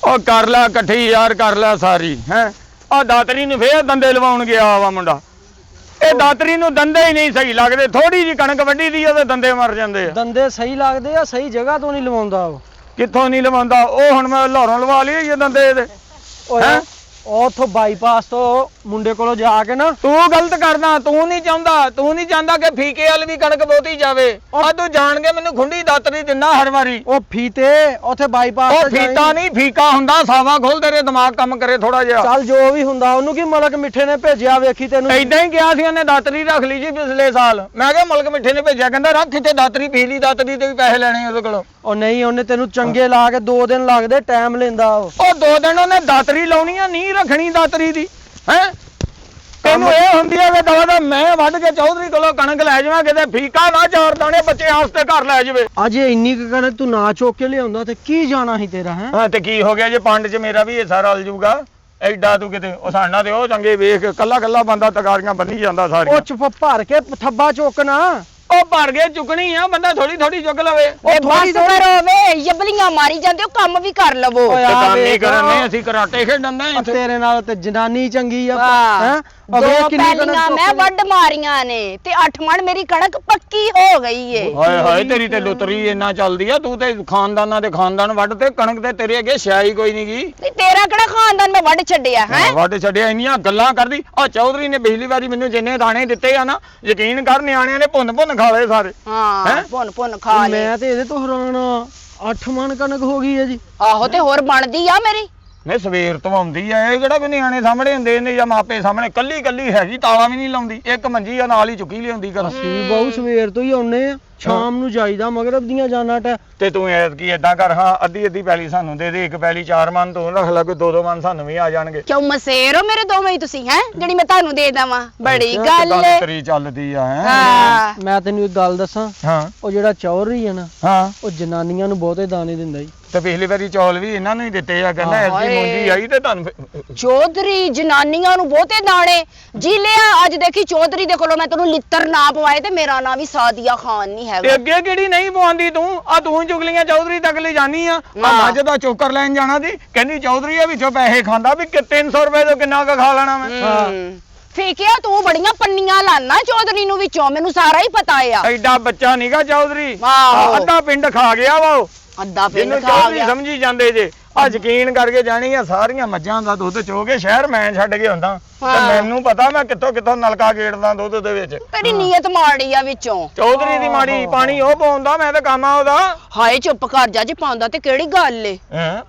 ਉਹ ਕਰ ਲੈ ਇਕੱਠੀ ਯਾਰ, ਕਰ ਲੈ ਸਾਰੀ ਹੈ। ਆ ਦਾਤਰੀ ਨੂੰ ਫੇਰ ਦੰਦੇ ਲਵਾਉਣ ਗਿਆ ਵਾ ਮੁੰਡਾ। ਇਹ ਦਾਤਰੀ ਨੂੰ ਦੰਦੇ ਹੀ ਨਹੀਂ ਸਹੀ ਲੱਗਦੇ, ਥੋੜੀ ਜੀ ਕਣਕ ਵੱਢੀ ਦੀ ਉਹਦੇ ਦੰਦੇ ਮਰ ਜਾਂਦੇ ਆ। ਦੰਦੇ ਸਹੀ ਲੱਗਦੇ ਆ, ਸਹੀ ਜਗ੍ਹਾ ਤੋਂ ਨਹੀਂ ਲਵਾਉਂਦਾ ਉਹ। ਕਿੱਥੋਂ ਨਹੀਂ ਲਵਾਉਂਦਾ ਉਹ? ਹੁਣ ਮੈਂ ਲਾਹੌਰੋਂ ਲਵਾ ਲਈ ਇਹ ਦੰਦੇ ਇਹਦੇ। ਓਏ ਉਹ ਉੱਥੋਂ ਬਾਈਪਾਸ ਤੋਂ ਮੁੰਡੇ ਕੋਲੋਂ ਜਾ ਕੇ ਨਾ। ਤੂੰ ਗਲਤ ਕਰਦਾ, ਤੂੰ ਨਹੀਂ ਚਾਹੁੰਦਾ ਕਿ ਫੀਕੇ ਵਾਲ ਵੀ ਕਣਕ ਬਹੁਤੀ ਜਾਵੇ। ਆ ਤੂੰ ਜਾਣ ਕੇ ਮੈਨੂੰ ਖੁੰਡੀ ਦਾਤਰੀ ਦਿੰਦਾ ਹਰ ਵਾਰੀ। ਉਹ ਫੀਤੇ ਉੱਥੇ ਬਾਈਪਾਸ ਉਹ ਫੀਤਾ ਨਹੀਂ ਫੀਕਾ ਹੁੰਦਾ, ਸਾਵਾ ਖੋਲ, ਤੇਰੇ ਦਿਮਾਗ ਕੰਮ ਕਰੇ ਥੋੜਾ ਜਿਹਾ। ਚੱਲ ਜੋ ਵੀ ਹੁੰਦਾ, ਉਹਨੂੰ ਕੀ ਮਲਕ ਮਿੱਠੇ ਨੇ ਭੇਜਿਆ ਵੇਖੀ ਤੈਨੂੰ। ਏਦਾਂ ਹੀ ਕਿਹਾ ਸੀ ਉਹਨੇ, ਦਾਤਰੀ ਰੱਖ ਲਈ ਜੀ ਪਿਛਲੇ ਸਾਲ। ਮੈਂ ਕਿਹਾ ਮਲਕ ਮਿੱਠੇ ਨੇ ਭੇਜਿਆ, ਕਹਿੰਦਾ ਰੱਖ ਇੱਥੇ ਦਾਤਰੀ, ਪਿਛਲੀ ਦਾਤਰੀ ਤੇ ਵੀ ਪੈਸੇ ਲੈਣੇ ਉਹਦੇ ਕੋਲੋਂ। ਉਹ ਨਹੀਂ, ਉਹਨੇ ਤੈਨੂੰ ਚੰਗੇ ਲਾ ਕੇ 2 ਦਿਨ ਲੱਗਦੇ, ਟਾਈਮ ਲੈਂਦਾ ਉਹ। 2 ਦਿਨ ਉਹਨੇ ਦਾਤਰੀ ਲਾਉਣੀ ਆ, ਨਹੀਂ ਰੱਖਣੀ ਦਾਤਰੀ ਦੀ ਹੈ। ਤੈਨੂੰ ਇਹ ਹੁੰਦੀ ਹੈ ਕਿ ਦਵਾ ਮੈਂ ਵੱਢ ਕੇ ਚੌਧਰੀ ਕੋਲੋਂ ਕਣਕ ਲੈ ਜਾਵਾਂ, ਕਿਤੇ ਫੀਕਾ ਨਾ 4 ਦਾਣੇ ਬੱਚੇ ਵਾਸਤੇ ਘਰ ਲੈ ਜਾਵੇ। ਅਜੇ ਇੰਨੀ ਕੁ ਕਣਕ ਤੂੰ ਨਾ ਚੁੱਕ ਕੇ ਲਿਆਉਂਦਾ ਤੇ ਕੀ ਜਾਣਾ ਸੀ ਤੇਰਾ ਹੈ। ਹਾਂ ਤੇ ਕੀ ਹੋ ਗਿਆ ਜੇ ਪੰਡ 'ਚ ਮੇਰਾ ਵੀ ਹਿੱਸਾ ਰਲ ਜੂਗਾ। ਐਡਾ ਤੂੰ ਕਿਤੇ ਉਹ ਸਾਡਾ ਤੇ ਉਹ ਚੰਗੇ ਵੇਖ, ਕੱਲਾ ਬੰਦਾ ਤਗਾਰੀਆਂ ਬੰਨੀ ਜਾਂਦਾ ਸਾਰੀਆਂ। ਉਹ ਚੁੱਪ ਭਰ ਕੇ ਥੱਬਾ ਚੁੱਕਣਾ। ਉਹ ਭਰ ਕੇ ਚੁੱਕਣੀ ਆ, ਬੰਦਾ ਥੋੜੀ ਚੁੱਕ ਲਵੇ। ਉਹ ਬਸ ਕਰੋ ਵੇ, ਯਬਲੀਆਂ ਮਾਰੀ ਜਾਂਦੇ ਹੋ, ਕੰਮ ਵੀ ਕਰ ਲਵੋ। ਕੰਮ ਨਹੀਂ ਕਰਨੇ, ਅਸੀਂ ਕਰਾਟੇ ਖੇਡਣ ਦੇ। ਤੇਰੇ ਨਾਲ ਤੇ ਜਨਾਨੀ ਚੰਗੀ ਆ ਹੈ। 2 ਪੈਲੀਆਂ ਮੈਂ ਵੱਢ ਮਾਰੀਆਂ ਨੇ ਤੇ 8 ਮਣ ਮੇਰੀ ਕਣਕ ਪੱਕੀ ਹੋ ਗਈ ਏ। ਹਾਏ ਹਾਏ, ਤੇਰੀ ਤੇ ਲੁਤਰੀ ਇੰਨਾ ਚੱਲਦੀ ਆ। ਤੂੰ ਤੇ ਖਾਨਦਾਨਾਂ ਦੇ ਖਾਨਦਾਨ ਵੱਢ ਤੇ ਕਣਕ ਤੇ ਤੇਰੇ ਅੱਗੇ ਸ਼ਾਈ ਕੋਈ ਨਹੀਂ ਗਈ। ਤੇ ਤੇਰਾ ਕਿਹੜਾ ਖਾਨਦਾਨ ਮੈਂ ਵੱਢ ਛੱਡਿਆ ਹੈ? ਵੱਢ ਛੱਡਿਆ, ਇੰਨੀਆਂ ਗੱਲਾਂ ਕਰਦੀ। ਆ ਚੌਧਰੀ ਨੇ ਪਿਛਲੀ ਵਾਰੀ ਮੈਨੂੰ ਜਿੰਨੇ ਦਾਣੇ ਦਿੱਤੇ ਆ ਨਾ, ਯਕੀਨ ਕਰ ਨਿਆਣਿਆਂ ਨੇ ਭੁੰਨ ਖਾ ਲਏ ਸਾਰੇ। ਹਾਂ ਭੁੰਨ ਖਾ ਲਏ। ਮੈਂ ਤੇ ਇਹਦੇ ਤੋਂ ਹੈਰਾਨ ਆ, 8 ਮਣ ਕਣਕ ਹੋ ਗਈ ਹੈ ਜੀ। ਆਹੋ ਤੇ ਹੋਰ ਬਣਦੀ ਆ ਮੇਰੀ। ਨਹੀਂ ਸਵੇਰ ਤੋਂ ਆਉਂਦੀ ਆ ਇਹ, ਕਿਹੜਾ ਵੀ ਨਿਆਣੇ ਸਾਹਮਣੇ ਹੁੰਦੇ ਨੇ ਜਾਂ ਮਾਪੇ ਸਾਹਮਣੇ। ਕੱਲੀ ਹੈਗੀ, ਤਾਲਾ ਵੀ ਨਹੀਂ ਲਾਉਂਦੀ, ਇੱਕ ਮੰਜੀ ਆ ਨਾਲ ਹੀ ਚੁੱਕੀ ਲਿਆਉਂਦੀ ਕਰ। ਅਸੀਂ ਬਹੁ ਸਵੇਰ ਤੋਂ ਹੀ ਆਉਨੇ ਆ, ਸ਼ਾਮ ਨੂੰ ਜਾਈਦਾ ਮਗਰਬ ਦੀਆਂ ਜਾਣਾ ਟੈ। ਤੇ ਤੂੰ ਐਤਕੀ ਏਦਾਂ ਕਰ, ਹਾਂ ਅੱਧੀ ਪੈਲੀ ਸਾਨੂੰ ਦੇ ਦੇ, 1 ਪੈਲੀ 4 ਮਣ ਤੂੰ ਰੱਖ ਲੈ, ਕੋਈ 2 ਮਣ ਸਾਨੂੰ ਵੀ ਆ ਜਾਣਗੇ। ਕਿਉਂ ਮਸੇਰ ਹੋ ਮੇਰੇ ਦੋਵੇਂ ਹੀ ਤੁਸੀਂ ਹੈ, ਜਿਹੜੀ ਮੈਂ ਤੁਹਾਨੂੰ ਦੇ ਦੇਵਾਂ? ਬੜੀ ਗੱਲ ਏ। ਤੇਰੀ ਚੱਲਦੀ ਆ ਹੈ। ਹਾਂ ਮੈਂ ਤੈਨੂੰ ਇੱਕ ਗੱਲ ਦੱਸਾਂ, ਹਾਂ ਉਹ ਜਿਹੜਾ ਚੌਧਰੀ ਹੈ ਨਾ, ਹਾਂ, ਉਹ ਜਨਾਨੀਆਂ ਨੂੰ ਬਹੁਤੇ ਦਾਣੇ ਦਿੰਦਾ ਜੀ। ਤੇ ਪਿਛਲੀ ਵਾਰੀ ਚੌਲ ਵੀ ਇਹਨਾਂ ਨੂੰ ਹੀ ਦਿੱਤੇ ਆ। ਕਹਿੰਦਾ ਐਤਕੀ ਮੁੰਜੀ ਆਈ ਤੇ ਤੁਹਾਨੂੰ ਚੌਧਰੀ ਜਨਾਨੀਆਂ ਨੂੰ ਬਹੁਤੇ ਦਾਣੇ ਜੀ ਲਿਆ। ਅੱਜ ਦੇਖੀ ਚੌਧਰੀ ਦੇ ਕੋਲੋਂ ਮੈਂ ਤੈਨੂੰ ਲਿੱਤਰ ਨਾ ਪਵਾਏ ਤੇ ਮੇਰਾ ਨਾਂ ਵੀ ਸਾਦੀਆ ਖਾਨ ਨਹੀਂ ਹੈਗਾ। ਤੇ ਅੱਗੇ ਕਿਹੜੀ ਨਹੀਂ ਪਵਾਉਂਦੀ ਤੂੰ? ਆ ਤੂੰ ਚੁਗਲੀਆਂ ਚੌਧਰੀ ਤੱਕ ਲੈ ਜਾਨੀ ਆ। ਮੱਝ ਦਾ ਚੋਕਰ ਲੈਣ ਜਾਣਾ ਸੀ, ਕਹਿੰਦੀ ਚੌਧਰੀ ਆ ਵਿੱਚੋਂ ਪੈਸੇ ਖਾਂਦਾ ਵੀ 300 ਰੁਪਏ ਤੋਂ ਕਿੰਨਾ ਕੁ ਖਾ ਲੈਣਾ ਮੈਂ। ਫੇਕਿਆ ਤੂੰ ਬੜੀਆਂ ਪੰਨੀਆਂ ਲਾਨਾ ਚੌਧਰੀ ਨੂੰ ਵਿੱਚੋਂ, ਮੈਨੂੰ ਸਾਰਾ ਹੀ ਪਤਾ ਆ। ਐਡਾ ਬੱਚਾ ਨੀਗਾ ਚੌਧਰੀ, ਆਹੋ। ਅੱਧਾ ਪਿੰਡ ਖਾ ਗਿਆ ਵਾ ਉਹ। ਅੱਧਾ ਪਿੰਡ ਜਿਹਨੂੰ ਖਾ ਚੌਧਰੀ ਗਿਆ। ਸਮਝੀ ਜਾਂਦੇ ਜੇ। ਆ ਯਕੀਨ ਕਰਕੇ ਜਾਣੀ ਆ, ਸਾਰੀਆਂ ਮੱਝਾਂ ਦਾ ਦੁੱਧ ਚੋ ਕੇ ਸ਼ਹਿਰ ਮੈਂ ਛੱਡ ਕੇ ਹੁੰਦਾ। ਤੇ ਮੈਨੂੰ ਪਤਾ ਮੈਂ ਕਿੱਥੋਂ ਨਲਕਾ ਗੇੜਦਾ ਦੁੱਧ ਦੇ ਵਿੱਚ। ਤੇਰੀ ਨੀਅਤ ਮਾੜੀ ਆ ਵਿੱਚੋਂ। ਚੌਧਰੀ ਦੀ ਮਾੜੀ, ਪਾਣੀ ਉਹ ਪਾਉਂਦਾ, ਮੈਂ ਤਾਂ ਕੰਮ ਆ ਉਹਦਾ। ਹਾਏ ਚੁੱਪ ਕਰ ਜਾ, ਜੇ ਪਾਉਂਦਾ ਤੇ ਕਿਹੜੀ ਗੱਲ ਏ।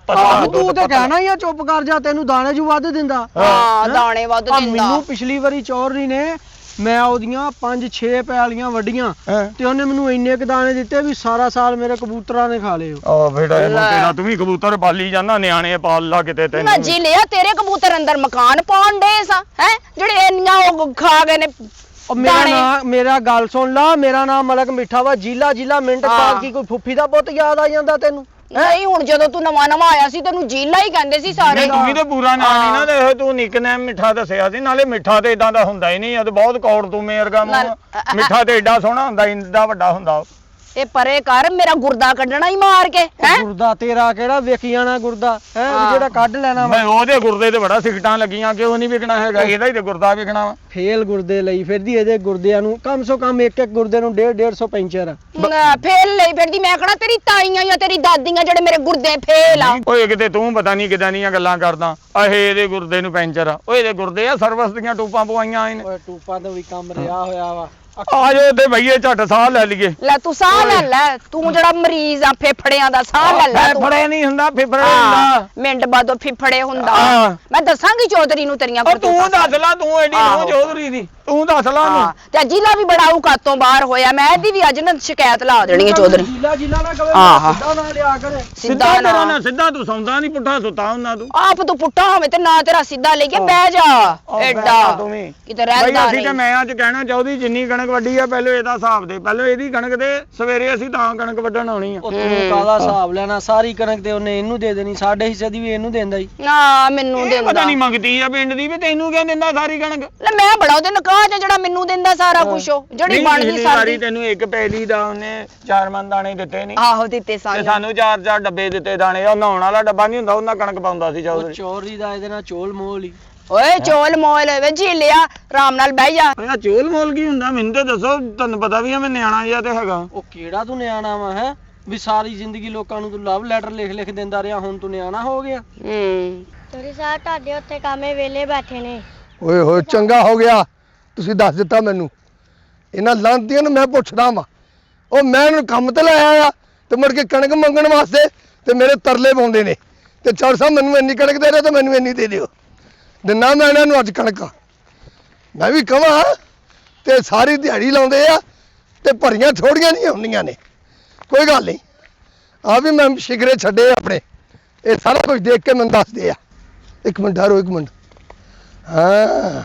ਤੂੰ ਤੇ ਕਹਿਣਾ ਹੀ ਆ ਚੁੱਪ ਕਰ ਜਾ, ਤੈਨੂੰ ਦਾਣੇ ਜੂ ਵੱਧ ਦਿੰਦਾ। ਹਾਂ ਦਾਣੇ ਵੱਧ ਦਿੰਦਾ। ਮੈਨੂੰ ਪਿਛਲੀ ਵਾਰੀ ਚੌਧਰੀ ਨੇ, ਮੈਂ ਉਹਦੀਆਂ 5-6 ਪੈਲੀਆਂ ਵੱਡੀਆਂ ਤੇ ਉਹਨੇ ਮੈਨੂੰ ਇੰਨੇ ਕ ਦਾਣੇ ਦਿੱਤੇ ਵੀ ਸਾਰਾ ਸਾਲ ਮੇਰੇ ਕਬੂਤਰਾਂ ਨੇ ਖਾ ਲਏ। ਆ ਬੇਟਾ ਇਹ ਮੁੰਡੇ ਨਾਲ ਤੂੰ ਵੀ ਕਬੂਤਰ ਪਾਲੀ ਜਾਂਦਾ, ਨਿਆਣੇ ਪਾਲ ਲਾ ਕਿਤੇ ਤੈਨੂੰ। ਨਾ ਜੀ ਲਿਆ, ਤੇਰੇ ਕਬੂਤਰ ਅੰਦਰ ਮਕਾਨ ਪਾਉਣ ਡੇ ਸਾ ਹੈ, ਜਿਹੜੇ ਇੰਨੀਆਂ ਉਹ ਖਾ ਗਏ ਨੇ। ਮੇਰਾ ਗੱਲ ਸੁਣ ਲਾ, ਮੇਰਾ ਨਾਮ ਮਲਕ ਮਿੱਠਾ ਵਾ। ਜ਼ਿਲ੍ਹਾ ਮਿੰਟ ਬਾਅਦ ਕੀ ਕੋਈ ਫੁੱਫੀ ਦਾ ਪੁੱਤ ਯਾਦ ਆ ਜਾਂਦਾ ਤੈਨੂੰ? ਨਹੀਂ ਹੁਣ ਜਦੋਂ ਤੂੰ ਨਵਾਂ ਆਇਆ ਸੀ ਤੈਨੂੰ ਜੀਲਾ ਹੀ ਕਹਿੰਦੇ ਸੀ ਸਾਰੇ। ਤੂੰ ਵੀ ਤੇ ਪੂਰਾ ਨਾਮ ਨਹੀਂ ਨਾ ਦੇ, ਤੂੰ ਨਿਕਨੇਮ ਮਿੱਠਾ ਦੱਸਿਆ ਸੀ। ਨਾਲੇ ਮਿੱਠਾ ਤੇ ਇਦਾਂ ਦਾ ਹੁੰਦਾ ਹੀ ਨਹੀਂ, ਇਹ ਤੇ ਬਹੁਤ ਕੌੜ ਤੂੰ ਮੇਰਗਾ ਮੂੰਹ। ਮਿੱਠਾ ਤੇ ਏਡਾ ਸੋਹਣਾ ਹੁੰਦਾ, ਇੰਦਾ ਵੱਡਾ ਹੁੰਦਾ। ਇਹ ਪਰੇ ਕਰ, ਮੇਰਾ ਗੁਰਦਾ ਕੱਢਣਾ ਹੀ ਮਾਰ ਕੇ ਹੈ। ਗੁਰਦਾ ਤੇਰਾ ਕਿਹੜਾ ਵੇਖੀ ਜਾਣਾ ਗੁਰਦਾ ਹੈ, ਜਿਹੜਾ ਕੱਢ ਲੈਣਾ ਵਾ। ਉਹਦੇ ਗੁਰਦੇ ਤੇ ਬੜਾ ਸਿਗਟਾਂ ਲੱਗੀਆਂ, ਕਿਉਂ ਨਹੀਂ ਵਿਕਣਾ ਹੈਗਾ? ਇਹਦਾ ਹੀ ਤੇ ਗੁਰਦਾ ਵਿਕਣਾ ਵਾ। ਫੇਲ ਗੁਰਦੇ ਲਈ ਫਿਰਦੀ, ਇਹਦੇ ਗੁਰਦਿਆਂ ਨੂੰ ਕਮ ਸੋ ਕਮ ਇੱਕ ਗੁਰਦੇ ਨੂੰ 150 ਪੈਂਚਰ ਆ। ਫੇਲ ਲਈ ਫਿਰਦੀ। ਮੈਂ ਕਹਣਾ ਤੇਰੀ ਤਾਈਆਂ ਜਾਂ ਤੇਰੀ ਦਾਦੀਆਂ ਜਿਹੜੇ ਮੇਰੇ ਗੁਰਦੇ ਫੇਲ ਆ। ਓਏ ਕਿਤੇ ਤੂੰ ਪਤਾ ਨਹੀਂ ਕਿਦਾਂ ਦੀਆਂ ਗੱਲਾਂ ਕਰਦਾ। ਆਹੇ ਇਹਦੇ ਗੁਰਦੇ ਨੂੰ ਪੈਂਚਰ ਆ। ਓਏ ਇਹਦੇ ਗੁਰਦੇ ਆ ਸਰਵਿਸ ਦੀਆਂ ਟੂਪਾਂ ਪਵਾਈਆਂ ਇਹਨੇ। ਓਏ ਟੂਪਾਂ ਤੋਂ ਵੀ ਕੰਮ ਰਿਹਾ ਹੋਇਆ ਵਾ। ਆ ਜਾਓ ਤੇ ਭਈਏ ਝੱਟ ਸਾਹ ਲੈ ਲਈਏ। ਲੈ ਤੂੰ ਸਾਹ ਲੈ, ਤੂੰ ਜਿਹੜਾ ਮਰੀਜ਼ ਆ ਫੇਫੜਿਆਂ ਦਾ, ਸਾਹ ਲੈ ਤੂੰ। ਫੇਫੜੇ ਨਹੀਂ ਹੁੰਦਾ, ਫਿਫੜੇ ਹੁੰਦਾ। ਮਿੰਟ ਬਾਅਦੋਂ ਫਿਫੜੇ ਹੁੰਦਾ। ਮੈਂ ਦੱਸਾਂਗੀ ਚੌਧਰੀ ਨੂੰ ਤੇਰੀਆਂ ਤੂੰ ਦੱਸ ਲੈ, ਤੂੰ ਐਡੀ ਨੂੰ ਚੌਧਰੀ ਦੀ ਤੂੰ ਦੱਸ ਲੈ ਉਹਨੂੰ। ਤੇ ਜ਼ਿਲ੍ਹਾ ਵੀ ਬੜਾ ਔਕਾਤੋਂ ਬਾਹਰ ਹੋਇਆ। ਮੈਂ ਇਹਦੀ ਵੀ ਅੱਜ ਨਾ ਸ਼ਿਕਾਇਤ ਲਾ ਦੇਣੀ ਹੈ ਚੌਧਰੀ। ਜ਼ਿਲ੍ਹਾ ਨਾ ਕਵੇ, ਸਿੱਧਾ ਨਾ ਲਿਆ ਕਰੇ। ਸਿੱਧਾ ਤੇਰਾ ਨਾ ਸਿੱਧਾ, ਤੂੰ ਸੌਂਦਾ ਨਹੀਂ, ਪੁੱਠਾ ਸੁੱਤਾ ਹੁੰਦਾ ਤੂੰ। ਆਪ ਤੂੰ ਪੁੱਠਾ ਹੋਵੇਂ ਤੇ ਨਾ ਤੇਰਾ ਸਿੱਧਾ ਲੈ ਕੇ ਬਹਿ ਜਾ। ਐਡਾ ਤੂੰ ਵੀ ਕਿਤੇ ਰਹਿੰਦਾ ਅਸੀਂ ਨਹੀਂ। ਤੇ ਮੈਂ ਅੱਜ ਕਹਿਣਾ ਚਾਹੁੰਦੀ, ਜਿੰਨੀ ਕਣਕ ਕਣਕ ਵੱਢੀ ਆ ਪਹਿਲਾਂ ਇਹਦਾ ਹਿਸਾਬ ਦੇ, ਪਹਿਲਾਂ ਇਹਦੀ ਕਣਕ ਦੇ ਸਵੇਰੇ ਅਸੀਂ ਤਾਂ ਕਣਕ ਵੱਢਣ ਆਉਣੀ ਆ। ਉਹ ਤੂੰ ਕਾਹਦਾ ਹਿਸਾਬ ਲੈਣਾ, ਸਾਰੀ ਕਣਕ ਤੇ ਉਹਨੇ ਇਹਨੂੰ ਦੇ ਦੇਣੀ, ਸਾਡੇ ਹਿੱਸੇ ਦੀ ਵੀ ਇਹਨੂੰ ਦਿੰਦਾ ਹੀ। ਨਾ ਮੈਨੂੰ ਇਹ ਦਿੰਦਾ ਪਤਾ ਨਹੀਂ ਮੰਗਦੀ ਆ ਪਿੰਡ ਦੀ ਵੀ, ਤੈਨੂੰ ਕਿਉਂ ਦਿੰਦਾ ਸਾਰੀ ਕਣਕ? ਲੈ ਮੈਂ ਬੜਾ ਉਹਦੇ ਨਕਾਹ ਚ ਜਿਹੜਾ ਮੈਨੂੰ ਦਿੰਦਾ ਸਾਰਾ ਕੁਛ, ਉਹ ਜਿਹੜੀ ਬਣਦੀ ਸਾਰੀ ਸਾਰੀ। ਤੈਨੂੰ ਇੱਕ ਪੈਲੀ ਦਾ ਉਹਨੇ 4 ਮਣ ਦਾਣੇ ਦਿੱਤੇ ਨਹੀਂ ਆਹੋ ਦਿੱਤੇ ਤੇ ਸਾਨੂੰ। ਸਾਨੂੰ 4-4 ਡੱਬੇ ਦਿੱਤੇ ਦਾਣੇ। ਉਹ ਨਹਾਉਣ ਵਾਲਾ ਡੱਬਾ ਨਹੀਂ ਹੁੰਦਾ, ਉਹਨਾਂ ਕਣਕ ਪਾਉਂਦਾ ਸੀ ਉਹ ਚੌਧਰੀ। ਚੋਰੀ ਦਾ ਇਹਦੇ ਨਾਲ ਚੋਲ ਮੋਲ ਹੀ। ਓਏ ਚੋਲ ਮੋਲ ਵੇ ਝੀਲਿਆ, ਆਰਾਮ ਨਾਲ ਬਹਿ ਜਾ। ਇਹ ਚੋਲ ਮੋਲ ਕੀ ਹੁੰਦਾ ਮੈਨੂੰ ਤੇ ਦੱਸੋ, ਤੁਹਾਨੂੰ ਪਤਾ ਵੀ ਆ ਮੈਂ ਨਿਆਣਾ ਜਿਹਾ ਤੇ ਹੈਗਾ। ਉਹ ਕਿਹੜਾ ਤੂੰ ਨਿਆਣਾ ਵਾ ਹੈ ਵੀ ਸਾਰੀ ਜ਼ਿੰਦਗੀ ਲੋਕਾਂ ਨੂੰ ਤੂੰ ਲਵ ਲੈਟਰ ਲਿਖ ਦਿੰਦਾ ਰਿਹਾ, ਹੁਣ ਤੂੰ ਨਿਆਣਾ ਹੋ ਗਿਆ। ਚੌਧਰੀ ਸਾਹਿਬ ਤੁਹਾਡੇ ਉੱਥੇ ਕਾਮੇ ਵੇਲੇ ਬੈਠੇ ਨੇ। ਓਏ ਹੋਏ ਚੰਗਾ ਹੋ ਗਿਆ ਤੁਸੀਂ ਦੱਸ ਦਿੱਤਾ ਮੈਨੂੰ। ਇਹਨਾਂ ਲਾਂਤੀਆਂ ਨੂੰ ਮੈਂ ਪੁੱਛਦਾ ਵਾਂ, ਉਹ ਮੈਂ ਇਹਨਾਂ ਨੂੰ ਕੰਮ ਤੇ ਲਾਇਆ ਆ ਤੇ ਮੁੜ ਕੇ ਕਣਕ ਮੰਗਣ ਵਾਸਤੇ ਤੇ ਮੇਰੇ ਤਰਲੇ ਪਾਉਂਦੇ ਨੇ ਤੇ ਚੌੜ ਸਾਹਿਬ ਮੈਨੂੰ ਇੰਨੀ ਕਣਕ ਦੇ ਦਿਓ ਤੇ ਮੈਨੂੰ ਇੰਨੀ ਦੇ ਦਿਓ। ਦਿਨਾ ਮੈਂ ਇਹਨਾਂ ਨੂੰ ਅੱਜ ਕਣਕ ਮੈਂ ਵੀ ਕਵਾਂ ਤੇ ਸਾਰੀ ਦਿਹਾੜੀ ਲਾਉਂਦੇ ਆ ਤੇ ਭਰੀਆਂ ਥੋੜੀਆਂ ਨਹੀਂ ਆਉਂਦੀਆਂ ਨੇ। ਕੋਈ ਗੱਲ ਨਹੀਂ, ਆ ਵੀ ਮੈਂ ਸ਼ਿਕਰੇ ਛੱਡੇ ਆਪਣੇ, ਇਹ ਸਾਰਾ ਕੁਝ ਦੇਖ ਕੇ ਮੈਨੂੰ ਦੱਸਦੇ ਆ। ਇੱਕ ਮਿੰਟ ਠਹਿਰੋ, ਇੱਕ ਮਿੰਟ। ਹਾਂ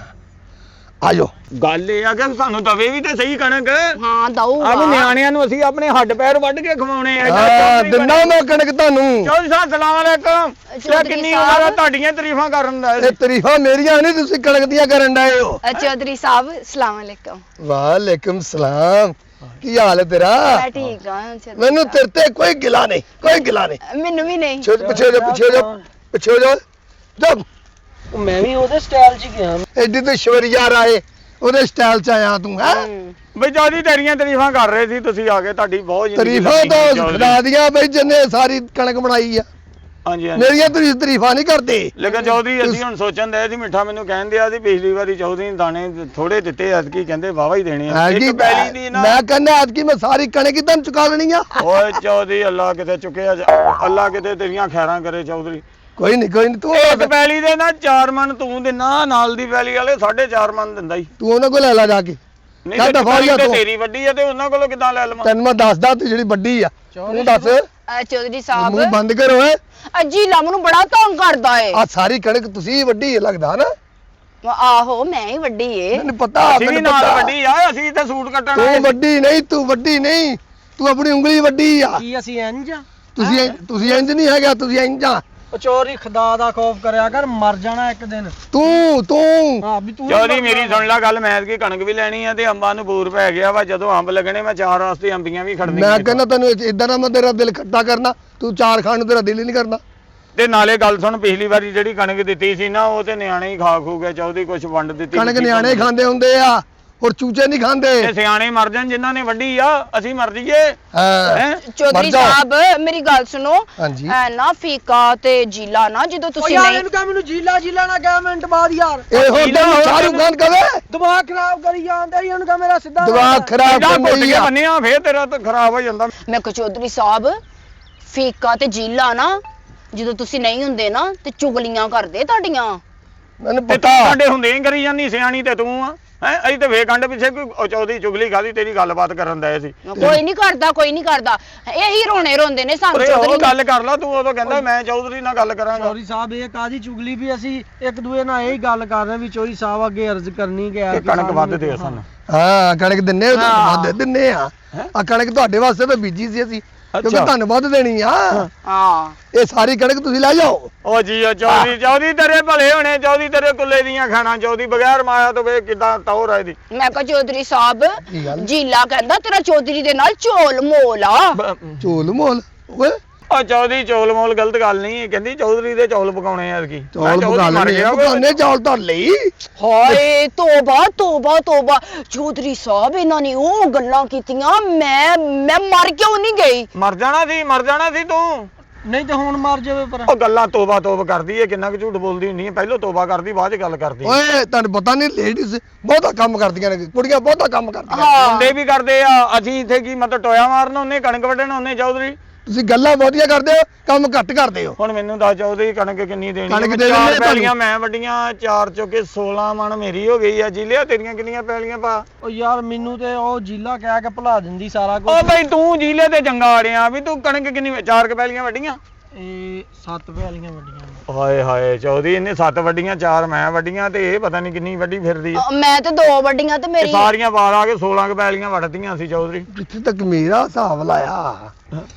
ਆਜੋ। ਗੱਲ ਇਹ ਆ ਕਿ ਸਾਨੂੰ ਦਵੇ ਵੀ ਤੇ ਸਹੀ ਕਣਕ। ਹਾਂ ਆ ਵੀ ਦਊਗਾ। ਨਿਆਣਿਆਂ ਨੂੰ ਅਸੀਂ ਆਪਣੇ ਹੱਡ ਪੈਰ ਵੱਢ ਕੇ ਖਵਾਉਣੇ ਆ। ਹਾਂ ਦਿਨਾ ਮੈਂ ਕਣਕ ਤੁਹਾਨੂੰ। ਚੌਧਰੀ ਸਾਹਿਬ ਸਲਾਮ ਅਲੈਕਮ। ਚੌਧਰੀ ਕਿੰਨੀ ਸਾਹਿਬ। ਉਮਰ ਆ ਤੁਹਾਡੀਆਂ ਤਾਰੀਫਾਂ ਕਰਨ ਦਾ। ਇਹ ਤਾਰੀਫਾਂ ਮੇਰੀਆਂ ਨਹੀਂ, ਤੁਸੀਂ ਕਣਕ ਦੀਆਂ ਕਰਨ ਡਏ ਹੋ। ਚੌਧਰੀ ਸਾਹਿਬ ਸਲਾਮ ਅਲੈਕਮ। ਵਾਲੇਕੁਮ ਸਲਾਮ, ਕੀ ਹਾਲ ਹੈ ਤੇਰਾ? ਮੈਂ ਠੀਕ ਹਾਂ ਚੌਧਰੀ ਮੈਨੂੰ ਸਾਹਿਬ। ਤੇਰੇ ਤੇ ਕੋਈ ਗਿਲਾ ਨਹੀਂ, ਕੋਈ ਗਿਲਾ ਨਹੀਂ। ਮੈਨੂੰ ਵੀ ਨਹੀਂ। ਪਿੱਛੇ ਪਿੱਛੇ ਹੋ ਜਾ, ਪਿੱਛੇ ਹੋ ਜਾ, ਪਿੱਛੇ ਹੋ ਜਾ। ਜਬ ਉਹ ਮੈਂ ਵੀ ਉਹਦੇ ਸਟਾਈਲ 'ਚ ਗਿਆ। ਐਡੀ ਤੇ ਸ਼ਵਰੀਆਰ ਆਏ, ਉਹਦੇ ਸਟਾਈਲ 'ਚ ਆਇਆ ਤੂੰ ਹੈ। ਬਈ ਚੌਧਰੀ ਤੇਰੀਆਂ ਤਾਰੀਫਾਂ ਕਰ ਰਹੇ ਸੀ, ਤੁਸੀਂ ਆ ਕੇ ਤੁਹਾਡੀ ਬਹੁਤ ਜ਼ਿੰਦਗੀ ਤਾਰੀਫਾਂ ਲੱਗੀ ਤਾਂ ਚੌਧਰੀ। ਖੁਦਾ ਦੀਆਂ ਬਈ ਜਿੰਨੇ ਸਾਰੀ ਕਣਕ ਬਣਾਈ ਆ। ਹਾਂਜੀ ਹਾਂਜੀ। ਮੇਰੀਆਂ ਤੁਸੀਂ ਤਾਰੀਫਾਂ ਨਹੀਂ ਕਰਦੇ। ਲੇਕਿਨ ਚੌਧਰੀ ਅਸੀਂ ਹੁਣ ਸੋਚਣ ਦੇ ਸੀ, ਮਿੱਠਾ ਮੈਨੂੰ ਕਹਿੰਦੇ ਆ ਸੀ ਪਿਛਲੀ ਵਾਰੀ ਚੌਧਰੀ ਨੇ ਦਾਣੇ ਥੋੜੇ ਦਿੱਤੇ, ਐਤਕੀ ਕਹਿੰਦੇ ਵਾਵਾ ਹੀ ਦੇਣੇ ਆ। ਐਤਕੀ ਇੱਕ ਪੈਲੀ ਦੀ ਨਾ। ਮੈਂ ਕਹਿੰਦਾ ਅੱਜ ਕੀ ਮੈਂ ਸਾਰੀ ਕਣਕ ਹੀ ਤੁਹਾਨੂੰ ਚੁਕਾ ਦੇਣੀ ਆ। ਓਏ ਚੌਧਰੀ ਅੱਲਾ ਕਿਤੇ ਚੁੱਕਿਆ ਅੱਲਾ ਕਿਤੇ ਤੇਰੀਆਂ ਖੈਰਾਂ ਕਰੇ ਚੌਧਰੀ। ਕੋਈ ਨਹੀਂ, ਕੋਈ ਨਹੀਂ, ਤੂੰ ਇੱਕ ਪੈਲੀ ਦੇ ਨਾ 4 ਮਣ ਤੂੰ ਦਿਨਾ, ਨਾਲ ਦੀ ਪੈਲੀ ਵਾਲੇ 4.5 ਮਣ ਦਿੰਦਾ ਹੀ। ਤੂੰ ਉਹਨਾਂ ਕੋਲ ਲੈ ਲਾ ਜਾ ਕੇ। ਨਹੀਂ ਚੱਲ ਤੇ ਦਫ਼ਾ ਹੋ ਜਾ ਪੈਲੀ ਤੂੰ। ਤੇ ਤੇਰੀ ਵੱਡੀ ਆ ਤੇ ਉਹਨਾਂ ਕੋਲੋਂ ਕਿੱਦਾਂ ਲੈ ਲਵਾਂ? ਤੈਨੂੰ ਮੈਂ ਦੱਸਦਾ ਤੂੰ ਜਿਹੜੀ ਵੱਡੀ ਆ ਤੂੰ ਦੱਸ। ਚੌਧਰੀ ਸਾਹਿਬ ਮੂੰਹ ਬੰਦ ਕਰੋ ਓਏ। ਅਜੀ ਮੈਨੂੰ ਬੜਾ ਤੰਗ ਕਰਦਾ ਏ। ਆ ਸਾਰੀ ਕਣਕ ਤੁਸੀਂ ਵੱਡੀ ਲੱਗਦਾ ਨਾ। ਆਹੋ ਮੈਂ ਹੀ ਵੱਡੀ ਏ। ਮੈਨੂੰ ਪਤਾ, ਅਸੀਂ ਵੀ ਮੈਨੂੰ ਨਾਲ ਪਤਾ। ਵੱਡੀ ਆ, ਅਸੀਂ ਤੇ ਸੂਟ ਕੱਟਣ ਆਏ ਤੂੰ ਸੀ। ਵੱਡੀ ਨਹੀਂ, ਤੂੰ ਵੱਡੀ ਨਹੀਂ, ਤੂੰ ਆਪਣੀ ਉਂਗਲੀ ਵੱਡੀ ਆ। ਕੀ ਅਸੀਂ ਇੰਜ ਆ? ਤੁਸੀਂ ਇੰਜ ਨਹੀਂ ਹੈਗਾ, ਤੁਸੀਂ ਇੰਜ ਆ। ਉਹ ਚੋਰੀ ਖੁਦਾ ਦਾ ਖੌਫ ਕਰਿਆ ਕਰ, ਮਰ ਜਾਣਾ ਇੱਕ ਦਿਨ। ਤੂੰ ਹਾਂ ਵੀ ਤੂੰ ਚੌਧਰੀ ਮੇਰੀ ਸੁਣ ਲੈ ਗੱਲ, ਮੈਂ ਕੀ ਕਣਕ ਵੀ ਲੈਣੀ ਆ ਤੇ ਅੰਬਾਂ ਨੂੰ ਬੂਰ ਪੈ ਗਿਆ ਵਾ। ਜਦੋਂ ਅੰਬ ਲੱਗਣੇ ਮੈਂ 4 ਵਾਸਤੇ ਅੰਬੀਆਂ ਵੀ ਖੜਨੀਆਂ। ਮੈਂ ਕਹਿੰਦਾ ਤੈਨੂੰ ਇਦਾਂ ਨਾ ਮੈਂ ਤੇਰਾ ਦਿਲ ਖੱਟਾ ਕਰਨਾ, ਤੂੰ 4 ਖਾਣ ਨੂੰ ਤੇਰਾ ਦਿਲ ਹੀ ਨਹੀਂ ਕਰਦਾ। ਤੇ ਨਾਲੇ ਗੱਲ ਸੁਣ, ਪਿਛਲੀ ਵਾਰੀ ਜਿਹੜੀ ਕਣਕ ਦਿੱਤੀ ਸੀ ਨਾ, ਉਹ ਤੇ ਨਿਆਣੇ ਹੀ ਖਾ ਖੂ ਗਏ। ਚੌਧਰੀ ਕੁਛ ਵੰਡ ਦਿੱਤੀ। ਕਣਕ ਨਿਆਣੇ ਖਾਂਦੇ ਹੁੰਦੇ ਆ, ਹੋਰ ਚੂਚੇ ਨਹੀਂ ਖਾਂਦੇ। ਤੇ ਸਿਆਣੇ ਮਰ ਜਾਣ ਜਿਨ੍ਹਾਂ ਨੇ ਵੱਢੀ ਆ, ਅਸੀਂ ਮਰ ਜਾਈਏ। ਹਾਂ ਹੈਂ? ਚੌਧਰੀ ਮਰ ਜਾਓ। ਸਾਹਿਬ ਮੇਰੀ ਗੱਲ ਸੁਣੋ। ਹਾਂਜੀ। ਐ ਨਾ ਫੀਕਾ ਤੇ ਜੀਲਾ ਨਾ ਜਦੋਂ ਉਹ ਤੁਸੀਂ ਯਾਰ ਨਹੀਂ ਇਹਨੂੰ ਕਹ ਮੈਨੂੰ ਜੀਲਾ ਨਾ ਕਹਿ ਮਿੰਟ ਬਾਅਦ ਯਾਰ। ਇਹ ਹੁਣ ਤੈਨੂੰ ਸ਼ਾਹਰੁਖ ਖਾਨ ਕਵੇ ਦਿਮਾਗ ਖਰਾਬ ਕਰੀ ਜਾਂਦੇ ਇਹਨੂੰ ਕਹ ਮੇਰਾ ਸਿੱਧਾ ਦਿਮਾਗ ਖਰਾਬ ਇਹਦਾ ਕਰ ਘੁੱਟ ਰਹੀ ਕੇ ਆ। ਬੰਨਿਆ ਫੇਰ ਤੇਰਾ ਤਾਂ ਖਰਾਬ ਹੋ ਜਾਂਦਾ। ਮੈਂ ਕਿਹਾ ਚੌਧਰੀ ਸਾਹਿਬ ਫੀਕਾ ਤੇ ਜੀਲਾ ਨਾ ਜਦੋਂ ਤੁਸੀਂ ਨਹੀਂ ਹੁੰਦੇ ਨਾ ਤੇ ਚੁਗਲੀਆਂ ਕਰਦੇ ਤੁਹਾਡੀਆਂ। ਮੈਨੂੰ ਤੇ ਪਤਾ। ਤੂੰ ਸਾਡੇ ਹੁੰਦੇ ਹੀ ਕਰੀ ਜਾਂਦੀ, ਸਿਆਣੀ ਤੇ ਤੂੰ ਆ। ਹੈ ਅਸੀਂ ਤੇ ਵੇ ਕੰਡ ਪਿੱਛੇ ਕੋਈ ਚੌਧਰੀ ਚੁਗਲੀ ਖਾਦੀ ਤੇਰੀ ਗੱਲਬਾਤ ਕਰਨ ਦਏ ਸੀ। ਕੋਈ ਨਹੀਂ ਕਰਦਾ, ਕੋਈ ਨਹੀਂ ਕਰਦਾ। ਇਹੀ ਰੋਣੇ ਰੋਂਦੇ ਨੇ ਸਾਨੂੰ ਉਹ ਚੌਧਰੀ। ਗੱਲ ਕਰ ਲਾ ਤੂੰ, ਉਦੋਂ ਕਹਿੰਦਾ ਮੈਂ ਚੌਧਰੀ ਨਾਲ ਗੱਲ ਕਰਾਂਗਾ। ਚੋਰੀ ਸਾਹਿਬ ਇਹ ਕਾਦੀ ਚੁਗਲੀ ਵੀ ਅਸੀਂ ਇੱਕ ਦੂਏ ਨਾਲ ਇਹੀ ਗੱਲ ਕਰ ਰਹੇ ਵੀ ਚੋਰੀ ਸਾਹਿਬ ਅੱਗੇ ਅਰਜ਼ ਕਰਨੀ ਗਿਆ ਕਿ ਕਣਕ ਵੱਧ ਦੇ ਸਾਨੂੰ। ਹਾਂ ਕਣਕ ਦਿੰਨੇ ਆ, ਹਾਂ। ਵੱਧ ਦਿੰਨੇ ਆ। ਆ ਕਣਕ ਤੁਹਾਡੇ ਵਾਸਤੇ ਤਾਂ ਬੀਜੀ ਸੀ ਅਸੀਂ, ਕਿਉਂਕਿ ਅੱਛਾ। ਤੁਹਾਨੂੰ ਵੱਧ ਦੇਣੀ ਆ। ਹਾਂ ਇਹ ਸਾਰੀ ਕਣਕ ਤੁਸੀਂ ਲੈ ਜਾਓ। ਉਹ ਜੀ ਉਹ ਚੌਧਰੀ ਤੇਰੇ ਭਲੇ ਹੋਣੇ, ਚੌਧਰੀ ਤੇਰੇ ਕੁੱਲੇ ਦੀਆਂ ਖਾਣਾ, ਚੌਧਰੀ ਬਗੈਰ ਮਾਇਆ ਤੋਂ ਵੇ ਕਿਦਾਂ ਤੌਰ ਆ ਇਹਦੀ। ਮੈਂ ਕਿਹਾ ਚੌਧਰੀ ਸਾਹਿਬ ਕੀ ਗੱਲ? ਜੀਲਾ ਕਹਿੰਦਾ ਤੇਰਾ ਚੌਧਰੀ ਦੇ ਨਾਲ ਝੋਲ ਮੋਲ ਆ। ਝੋਲ ਮੋਲ ਓਏ ਉਹ ਚੌਧਰੀ ਚੌਲ ਮੋਲ ਗਲਤ ਗੱਲ ਨਹੀਂ, ਕਹਿੰਦੀ ਚੌਧਰੀ ਦੇ ਚੌਲ ਪਕਾਉਣੇ ਆ ਕੀ। ਚੌਲ ਪਕਾ ਲੈਣੇ ਆ, ਪਕਾਉਣੇ ਚੌਲ ਤਾਂ ਲਈ। ਹਾਏ ਤੋਬਾ ਤੋਬਾ ਤੋਬਾ ਚੌਧਰੀ ਸਾਹਿਬ ਇਹਨਾਂ ਨੇ ਉਹ ਗੱਲਾਂ ਕੀਤੀਆਂ, ਮੈਂ ਮਰ ਕਿਉਂ ਨਹੀਂ ਗਈ। ਮਰ ਜਾਣਾ ਸੀ ਤੂੰ। ਨਹੀਂ ਤੇ ਹੁਣ ਮਰ ਜਾਵੇ ਪਰ। ਉਹ ਗੱਲਾਂ ਤੋਬਾ ਕਰਦੀ ਏ, ਕਿੰਨਾ ਕੁ ਝੂਠ ਬੋਲਦੀ ਹੁੰਦੀ ਹੈ। ਪਹਿਲਾਂ ਤੋਬਾ ਕਰਦੀ, ਬਾਅਦ ਚ ਗੱਲ ਕਰਦੀ। ਓਏ ਤੁਹਾਨੂੰ ਪਤਾ ਨਹੀਂ ਲੇਡੀਜ਼ ਬਹੁਤਾ ਕੰਮ ਕਰਦੀਆਂ ਨੇ, ਕੁੜੀਆਂ ਬਹੁਤਾ ਕੰਮ ਕਰਦੀਆਂ। ਹਾਂ ਮੁੰਡੇ ਵੀ ਕਰਦੇ ਆ, ਅਸੀਂ ਇੱਥੇ ਕੀ ਮਤਲਬ ਟੋਇਆ ਮਾਰਨਾ ਉਹਨੇ, ਕਣਕ ਵੱਢਣਾ ਉਹਨੇ ਚੌਧਰੀ। ਤੁਸੀਂ ਗੱਲਾਂ ਬਹੁਤੀਆਂ ਕਰਦੇ ਹੋ, ਕੰਮ ਘੱਟ ਕਰਦੇ ਹੋ। ਹੁਣ ਮੈਨੂੰ ਦੱਸ ਚੌਧਰੀ ਕਣਕ ਕਿੰਨੀ ਦੇਣੀ? ਕਣਕ ਮੈਂ ਦੇ ਦਿੰਦੇ 4 ਤੁਹਾਨੂੰ। ਪੈਲੀਆਂ ਮੈਂ ਵੱਡੀਆਂ, 4 ਚੋਕੇ 16 ਮਣ ਮੇਰੀ ਹੋ ਗਈ ਆ। ਜਿਲਿਆ ਤੇਰੀਆਂ ਕਿੰਨੀਆਂ ਪੈਲੀਆਂ ਪਾ? ਉਹ ਯਾਰ ਮੈਨੂੰ ਤੇ ਉਹ ਜੀਲਾ ਕਹਿ ਕੇ ਭੁਲਾ ਦਿੰਦੀ ਸਾਰਾ ਕੁਝ। ਉਹ ਬਈ ਤੂੰ ਜਿਲੇ ਤੇ ਚੰਗਾ ਆ ਰਿਹਾ ਵੀ ਤੂੰ ਕਣਕ ਕਿੰਨੀ 4 ਕ ਪੈਲੀਆਂ ਵੱਡੀਆਂ। ਇਹ 7 ਪੈਲੀਆਂ ਵੱਡੀਆਂ ਨੇ। ਹਾਏ ਹਾਏ ਚੌਧਰੀ, ਇਹਨੇ 7 ਵੱਡੀਆਂ 4 ਮੈਂ ਵੱਡੀਆਂ ਤੇ ਇਹ ਪਤਾ ਨਹੀਂ ਕਿੰਨੀ ਵੱਡੀ ਫਿਰਦੀ ਆ। ਮੈਂ ਤੇ 2 ਵੱਡੀਆਂ ਤੇ ਇਹ ਮੇਰੀ ਸਾਰੀਆਂ ਬਾਹਰ ਆ ਕੇ 16 ਕੁ ਪੈਲੀਆਂ ਵੱਢਦੀਆਂ ਸੀ ਚੌਧਰੀ। ਜਿੱਥੇ ਤੱਕ ਮੇਰਾ ਹਿਸਾਬ ਲਾਇਆ,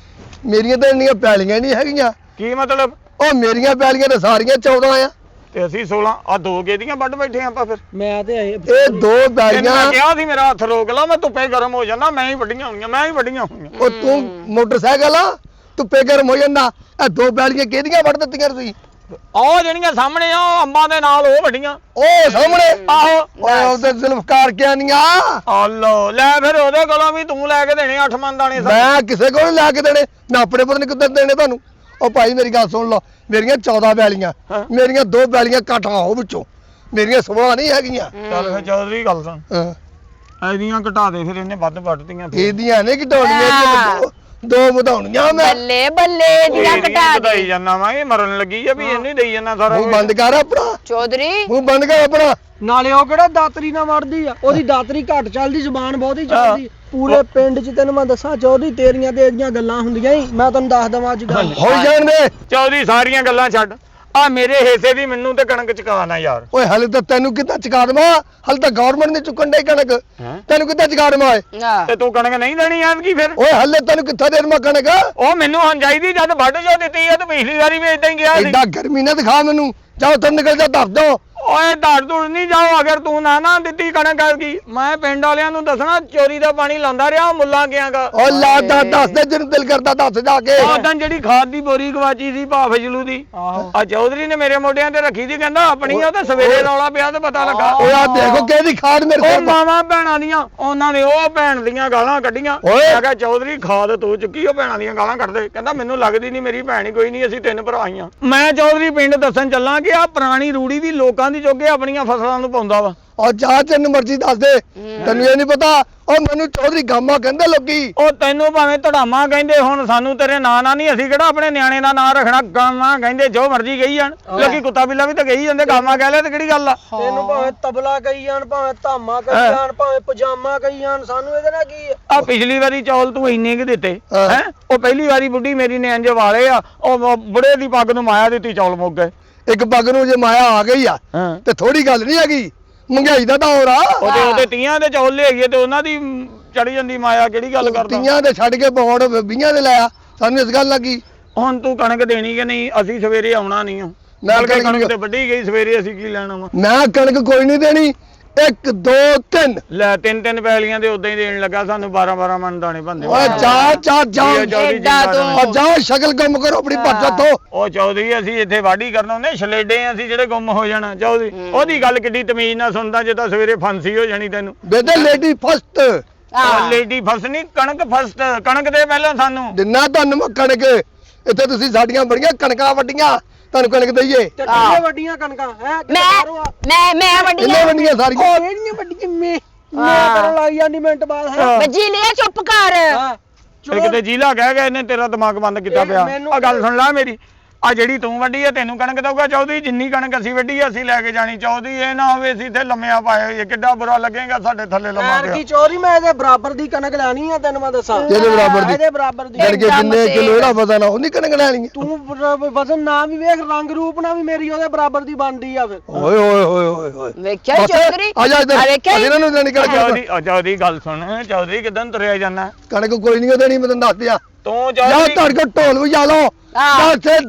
ਮੇਰੀਆਂ ਤਾਂ ਇੰਨੀਆਂ ਪੈਲੀਆਂ ਨਹੀਂ ਹੈਗੀਆਂ। ਕੀ ਮਤਲਬ? ਉਹ ਮੇਰੀਆਂ ਪੈਲੀਆਂ ਤਾਂ ਸਾਰੀਆਂ 14 ਆ। ਤੇ ਅਸੀਂ 16 ਆ 2 ਗੇਦੀਆਂ ਵੱਢ ਬੈਠੇ ਆਪਾਂ ਫਿਰ। ਮੈਂ ਤੇ ਇਹ 2 ਤੈਨੂੰ ਪੈਲੀਆਂ। ਮੈਂ ਕਿਹਾ ਸੀ ਮੇਰਾ ਹੱਥ ਰੋਕ ਲਾ, ਮੈਂ ਧੁੱਪੇ ਗਰਮ ਹੋ ਜਾਂਦਾ, ਮੈਂ ਹੀ ਵੱਡੀਆਂ ਹੋਣੀਆਂ, ਮੈਂ ਹੀ ਵੱਡੀਆਂ ਹੋਣੀਆਂ। ਉਹ ਤੂੰ ਮੋਟਰਸਾਈਕਲ ਆ, ਧੁੱਪੇ ਗਰਮ ਹੋ ਜਾਂਦਾ। ਇਹ 2 ਪੈਲੀਆਂ ਕਿਹਦੀਆਂ ਵੱਢ ਦਿੱਤੀਆਂ ਤੁਸੀਂ? ਉਹ ਜਿਹੜੀਆਂ ਸਾਹਮਣੇ ਆ ਉਹ ਅੰਬਾਂ ਦੇ ਨਾਲ ਉਹ ਵੱਡੀਆਂ। ਉਹ ਸਾਹਮਣੇ ਆਹੋ ਓਏ ਉਹਦੇ ਜ਼ੁਲਫਕਾਰ ਕਿਆਨੀਆਂ। ਆਲੋ ਲੈ ਫਿਰ ਉਹਦੇ ਕੋਲੋਂ ਵੀ ਤੂੰ ਲੈ ਕੇ ਦੇਣੇ 8 ਮਣ ਦਾਣੇ। ਮੈਂ ਕਿਸੇ ਕੋਲ ਨੀ ਲੈ ਕੇ ਦੇਣੇ, ਮੈਂ ਆਪਣੇ ਪਤਾ ਨਹੀਂ ਕਿੱਦਾਂ ਦੇਣੇ ਤੁਹਾਨੂੰ। ਉਹ ਭਾਈ ਮੇਰੀ ਗੱਲ ਸੁਣ ਲਓ, ਮੇਰੀਆਂ 14 ਪੈਲੀਆਂ, ਹਾਂ। ਮੇਰੀਆਂ 2 ਪੈਲੀਆਂ ਕੱਟ ਆਓ ਵਿੱਚੋਂ, ਮੇਰੀਆਂ 16 ਨਹੀਂ ਹੈਗੀਆਂ। ਚੱਲ ਫਿਰ ਚੌਧਰੀ ਗੱਲ ਸੁਣ, ਹਾਂ। ਇਹਦੀਆਂ ਘਟਾ ਦੇ ਫਿਰ, ਇਹਨੇ ਵੱਧ ਵੱਢਤੀਆਂ ਫਿਰ। ਇਹਦੀਆਂ ਨੇ ਘਟਾਉਣੀਆਂ, 2 ਵਧਾਉਣੀਆਂ ਮੈਂ। ਬੱਲੇ ਬੱਲੇ ਦੀਆਂ ਘਟਾ ਵਧਾਈ ਦੇ ਜਾਂਦਾ ਵਾ, ਇਹ ਮਰਨ ਲੱਗੀ ਆ ਵੀ ਇਹਨੂੰ ਹੀ ਦੇਈ ਜਾਂਦਾ ਸਾਰਾ ਮੂੰਹ ਕੁਝ। ਬੰਦ ਕਰ ਆਪਣਾ, ਚੌਧਰੀ। ਮੂੰਹ ਬੰਦ ਕਰ ਆਪਣਾ। ਨਾਲੇ ਉਹ ਕਿਹੜਾ ਦਾਤਰੀ ਨਾਲ ਵੜਦੀ ਆ, ਉਹਦੀ ਦਾਤਰੀ ਘੱਟ ਚੱਲਦੀ, ਜ਼ੁਬਾਨ ਬਹੁਤੀ ਚੱਲਦੀ। ਪੂਰੇ ਪਿੰਡ 'ਚ ਤੈਨੂੰ ਮੈਂ ਦੱਸਾਂ ਚੌਧਰੀ, ਤੇਰੀਆਂ ਤੇ ਇਹਦੀਆਂ ਗੱਲਾਂ ਹੁੰਦੀਆਂ ਹੀ। ਮੈਂ ਤੈਨੂੰ ਦੱਸ ਦਵਾਂ ਅੱਜ ਗੱਲ। ਹੋਈ ਜਾਣ ਦੇ। ਚੌਧਰੀ ਸਾਰੀਆਂ ਗੱਲਾਂ ਛੱਡ, ਆ ਮੇਰੇ ਹਿੱਸੇ ਦੀ ਮੈਨੂੰ ਤੇ ਕਣਕ ਚੁਕਾਣਾ ਯਾਰ। ਓਏ ਹਲੇ ਤਾਂ ਤੈਨੂੰ ਕਿੱਦਾਂ ਚੁਕਾ ਦੇਵਾਂ, ਹਲੇ ਤਾਂ ਗਵਰਨਮੈਂਟ ਨੇ ਚੁੱਕਣ ਦੇ ਕਣਕ। ਹੈਂ? ਤੈਨੂੰ ਕਿੱਦਾਂ ਚੁਕਾ ਦੇਵਾਂ ਓਏ? ਤੇ ਤੂੰ ਕਣਕ ਨਹੀਂ ਦੇਣੀ ਐਤਕੀ ਫਿਰ? ਓਏ ਹਲੇ ਤੈਨੂੰ ਕਿੱਥੋਂ ਦੇ ਦੇਵਾਂ ਕਣਕ? ਉਹ ਮੈਨੂੰ ਹੁਣ ਚਾਹੀਦੀ, ਜਦ ਵੱਢ ਜੋ ਦਿੱਤੀ ਆ ਤੇ ਪਿਛਲੀ ਵਾਰੀ ਵੀ ਇਦਾਂ ਹੀ ਗਿਆ ਸੀ। ਐਡਾ ਗਰਮੀ ਨਾ ਦਿਖਾ ਮੈਨੂੰ, ਜਾ ਉੱਥੇ ਨਿਕਲ ਜਾ, ਦੱਸ ਦੋ। ਓਏ ਧੜ ਧੁੜ ਨਹੀਂ ਜਾਓ, ਅਗਰ ਤੂੰ ਨਾ ਦਿੱਤੀ ਕਣਕ ਐਤਕੀ, ਮੈਂ ਪਿੰਡ ਵਾਲਿਆਂ ਨੂੰ ਦੱਸਣਾ ਚੋਰੀ ਦਾ ਪਾਣੀ ਲਾਉਂਦਾ ਰਿਹਾ ਮੁੱਲਾਂ ਗਿਆਂਗਾ। ਓ ਲਾ ਦੱਸ ਦੇ, ਜਿਹਨੂੰ ਦਿਲ ਕਰਦਾ ਦੱਸ ਜਾ ਕੇ। ਉਦੋਂ ਜਿਹੜੀ ਖਾਦ ਦੀ ਬੋਰੀ ਗਵਾਚੀ ਸੀ ਭਾਫਜਲੂ ਦੀ, ਆਹੋ। ਆ ਚੌਧਰੀ ਨੇ ਮੇਰੇ ਮੋਢਿਆਂ ਤੇ ਰੱਖੀ ਸੀ, ਕਹਿੰਦਾ ਆਪਣੀ ਆ, ਤੇ ਸਵੇਰੇ ਰੌਲਾ ਪਿਆ ਤੇ ਪਤਾ ਲੱਗਾ। ਓਏ ਆ ਦੇਖੋ ਕਿਹਦੀ ਖਾਦ ਮੇਰੇ ਉਹ ਸਿਰ ਤੇ। ਮਾਵਾਂ ਭੈਣਾਂ ਦੀਆਂ, ਉਹਨਾਂ ਨੇ ਉਹ ਭੈਣ ਦੀਆਂ ਗਾਲਾਂ ਕੱਢੀਆਂ। ਓਏ। ਮੈਂ ਕਿਹਾ ਚੌਧਰੀ ਖਾਦ ਤੂੰ ਚੁੱਕੀ, ਉਹ ਭੈਣਾਂ ਦੀਆਂ ਗਾਲਾਂ ਕੱਢਦੇ। ਕਹਿੰਦਾ ਮੈਨੂੰ ਲੱਗਦੀ ਨਹੀਂ ਮੇਰੀ ਭੈਣ ਹੀ ਕੋਈ ਨਹੀਂ, ਅਸੀਂ 3 ਭਰਾ ਹੀ ਆ। ਮੈਂ ਚੌਧਰੀ ਪਿੰਡ ਦੱਸਣ ਚੱਲਾਂ ਕਿ ਆ ਪੁਰਾਣੀ ਰੂੜੀ ਦੀ ਲੋਕਾਂ ਦੀ ਚੁੱਕ ਕੇ ਆਪਣੀਆਂ ਫਸਲਾਂ ਨੂੰ ਪਾਉਂਦਾ ਵਾ। ਉਹ ਜਾ ਤੈਨੂੰ ਮਰਜ਼ੀ ਦੱਸ ਦੇ, ਤੈਨੂੰ ਇਹ ਨਹੀਂ ਪਤਾ। ਉਹ ਮੈਨੂੰ ਚੌਧਰੀ ਗਾਮਾ ਕਹਿੰਦੇ ਲੋਕੀ। ਉਹ ਤੈਨੂੰ ਭਾਵੇਂ ਧੜਾਮਾ ਕਹਿੰਦੇ, ਹੁਣ ਸਾਨੂੰ ਤੇਰੇ ਨਾਂ ਨਾਲ ਨਹੀਂ, ਅਸੀਂ ਕਿਹੜਾ ਆਪਣੇ ਨਿਆਣੇ ਦਾ ਨਾਂ ਰੱਖਣਾ। ਗਾਮਾ ਕਹਿੰਦੇ ਜੋ ਮਰਜ਼ੀ ਕਹੀ ਜਾਣ, ਲੋਕੀ ਕੁੱਤਾ ਬਿੱਲਾ ਵੀ ਤਾਂ ਕਹੀ ਜਾਂਦੇ, ਗਾਮਾ ਕਹਿ ਲਿਆ ਤੇ ਕਿਹੜੀ ਗੱਲ ਆ। ਤੈਨੂੰ ਭਾਵੇਂ ਤਬਲਾ ਕਹੀ ਜਾਣ, ਭਾਵੇਂ ਧਾਮਾ ਕਹੀ ਜਾਣ, ਭਾਵੇਂ ਪਜਾਮਾ ਕਹੀ ਜਾਣ, ਸਾਨੂੰ ਇਹਦੇ ਨਾਲ ਕੀ ਆ? ਆ ਪਿਛਲੀ ਵਾਰੀ ਚੌਲ ਤੂੰ ਇੰਨੇ ਕਿ ਦਿੱਤੇ ਹਾਂ। ਹੈ? ਉਹ ਪਹਿਲੀ ਵਾਰੀ ਬੁੱਢੀ ਮੇਰੀ ਨੇ ਇੰਜ ਵਾਲੇ ਆ, ਉਹ ਬੁੜੇ ਦੀ ਪੱਗ ਨੂੰ ਮਾਇਆ ਦਿੱਤੀ, ਚੌਲ ਮੁੱਕ ਗਏ। ਇੱਕ ਪੱਗ ਨੂੰ ਜੇ ਮਾਇਆ ਆ ਗਈ ਆ ਹਾਂ। ਤੇ ਥੋੜੀ ਗੱਲ ਨਹੀਂ ਹੈਗੀ, ਮਹਿੰਗਾਈ ਦਾ ਦੌਰ ਆ। ਉਹਦੇ ਤੀਆਂ ਦੇ ਚੌਲ ਲਿਆਈਏ ਤੇ ਉਹਨਾਂ ਦੀ ਚੜ ਜਾਂਦੀ ਮਾਇਆ, ਕਿਹੜੀ ਗੱਲ ਕਰਦਾ। ਤੀਆਂ ਦੇ ਛੱਡ ਕੇ ਬੌੜ 20 ਦੇ ਲਾਇਆ, ਸਾਨੂੰ ਇਸ ਗੱਲ ਲੱਗੀ। ਹੁਣ ਤੂੰ ਕਣਕ ਦੇਣੀ ਕਿ ਨਹੀਂ? ਅਸੀਂ ਸਵੇਰੇ ਆਉਣਾ ਨਹੀਂ ਆ, ਮੈਂ ਕਣਕ ਤੇ ਵੱਢੀ ਗਈ ਸਵੇਰੇ, ਅਸੀਂ ਕੀ ਲੈਣਾ ਵਾ? ਮੈਂ ਕਣਕ ਕੋਈ ਨਹੀਂ ਦੇਣੀ। 1 2 3 ਲੈ 3 ਪੈਲੀਆਂ ਦੇ ਉਦਾਂ ਹੀ ਦੇਣ ਲੱਗਾ, ਸਾਨੂੰ 12 ਮਣ ਦਾਣੇ ਬੰਦੇ। ਓਏ ਜਾ ਐਡਾ ਤੂੰ। ਜਾਓ ਸ਼ਕਲ ਗੁੰਮ ਕਰੋ ਆਪਣੀ ਪੱਟ ਤੋਂ। ਉਹ ਚੌਧਰੀ ਅਸੀਂ ਇੱਥੇ ਵਾਢੀ ਕਰਨ ਆਉਂਦੇ, ਛਲੇਡੇ ਆ ਅਸੀਂ ਜਿਹੜੇ ਗੁੰਮ ਹੋ ਜਾਣਾ। ਚੌਧਰੀ ਉਹਦੀ ਗੱਲ ਕਿੱਡੀ ਤਮੀਜ਼ ਨਾਲ ਸੁਣਦਾ, ਜੇ ਤਾਂ ਸਵੇਰੇ ਫਾਂਸੀ ਹੋ ਜਾਣੀ ਤੈਨੂੰ। ਬੇਟੇ ਲੇਡੀ ਫਸਟ ਲੇਡੀ ਫਸਟ ਨਹੀਂ, ਕਣਕ ਫਸਟ। ਕਣਕ ਦੇ ਪਹਿਲਾਂ ਸਾਨੂੰ ਦਿਨਾ ਤੁਹਾਨੂੰ ਮੈਂ ਕਣਕ। ਇੱਥੇ ਤੁਸੀਂ ਸਾਡੀਆਂ ਬੜੀਆਂ ਕਣਕਾਂ ਵੱਡੀਆਂ, ਤੁਹਾਨੂੰ ਕਣਕ ਦਈਏ। ਤੇ ਕਿੰਨੀਆਂ ਵੱਡੀਆਂ ਕਣਕਾਂ ਹੈ? ਮੈਂ ਵੱਡੀਆਂ ਕਿੰਨੇ ਵੱਡੀਆਂ ਸਾਰੀਆਂ? ਕਿਹੜੀਆਂ ਵੱਡੀਆਂ? ਮੈਂ ਕਰਨ ਲੱਗ ਜਾਂਦੀ ਮਿੰਟ ਬਾਅਦ ਹੈ। ਵੱਜੀ ਲਿਆ, ਚੁੱਪ ਕਰ। ਹਾਂ ਫਿਰ ਕਿਤੇ ਜੀਲਾ ਕਹਿ ਗਿਆ ਇਹਨੇ, ਤੇਰਾ ਦਿਮਾਗ ਬੰਦ ਕੀਤਾ ਇਹ ਪਿਆ। ਮੈਨੂੰ ਆ ਗੱਲ ਸੁਣ ਲੈ ਮੇਰੀ, ਆ ਜਿਹੜੀ ਤੂੰ ਵੱਡੀ ਆ ਤੈਨੂੰ ਕਣਕ ਦਊਗਾ ਚੌਧਰੀ, ਜਿੰਨੀ ਕਣਕ ਅਸੀਂ ਵੱਡੀ ਆ ਅਸੀਂ ਲੈ ਕੇ ਜਾਣੀ। ਚੌਧਰੀ ਇਹ ਨਾ ਹੋਵੇ ਅਸੀਂ ਇੱਥੇ ਲੰਮਿਆਂ ਪਾਏ ਹੋਈਏ, ਕਿੱਡਾ ਬੁਰਾ ਲੱਗੇਗਾ ਸਾਡੇ ਥੱਲੇ ਲੰਮਾ ਯਾਰ ਪਿਆ। ਕੀ ਚੋਰੀ, ਮੈਂ ਇਹਦੇ ਬਰਾਬਰ ਦੀ ਕਣਕ ਲੈਣੀ ਆ, ਤੈਨੂੰ ਮੈਂ ਦੱਸਾਂ। ਇਹਦੇ ਬਰਾਬਰ ਦੀ? ਇਹਦੇ ਬਰਾਬਰ ਦੀ। ਜੜ ਕੇ ਜਿੰਨੇ ਕਿਲੋ ਇਹਦਾ ਵਜ਼ਨ ਆ ਉਹਨੀ ਕਣਕ ਲੈਣੀ ਆ। ਤੂੰ ਵਜ਼ਨ ਨਾ ਵੀ ਵੇਖ, ਰੰਗ ਰੂਪ ਨਾ ਵੀ ਮੇਰੀ ਉਹਦੇ ਬਰਾਬਰ ਦੀ ਬਣਦੀ ਆ ਫਿਰ। ਓਏ ਓਏ ਓਏ ਓਏ ਓਏ ਵੇਖਿਆ ਬਸ, ਚੌਧਰੀ? ਆ ਜਾ ਇੱਧਰ। ਆ ਵੇਖਿਆ ਅਸੀਂ ਇਹਨਾਂ ਨੂੰ ਦੇਣੀ ਕਣਕ। ਚੌਧਰੀ ਗੱਲ ਸੁਣ, ਚੌਧਰੀ ਕਿਦਾਂ ਤੁਰਿਆ ਜਾਂਦਾ ਕਣਕ ਕੋਈ ਨਹੀਂ ਦੇਣੀ, ਮੈਂ ਤੈਨੂੰ ਦੱਸ ਦਿਆਂ। ਤੂੰ? ਜਾ ਚੌਧਰੀ ਤੁਹਾਡੇ ਕੋਲ ਢੋਲ ਵਜਾ ਲਓ, ਹਾਂ। ਜਾਂ ਇੱਥੇ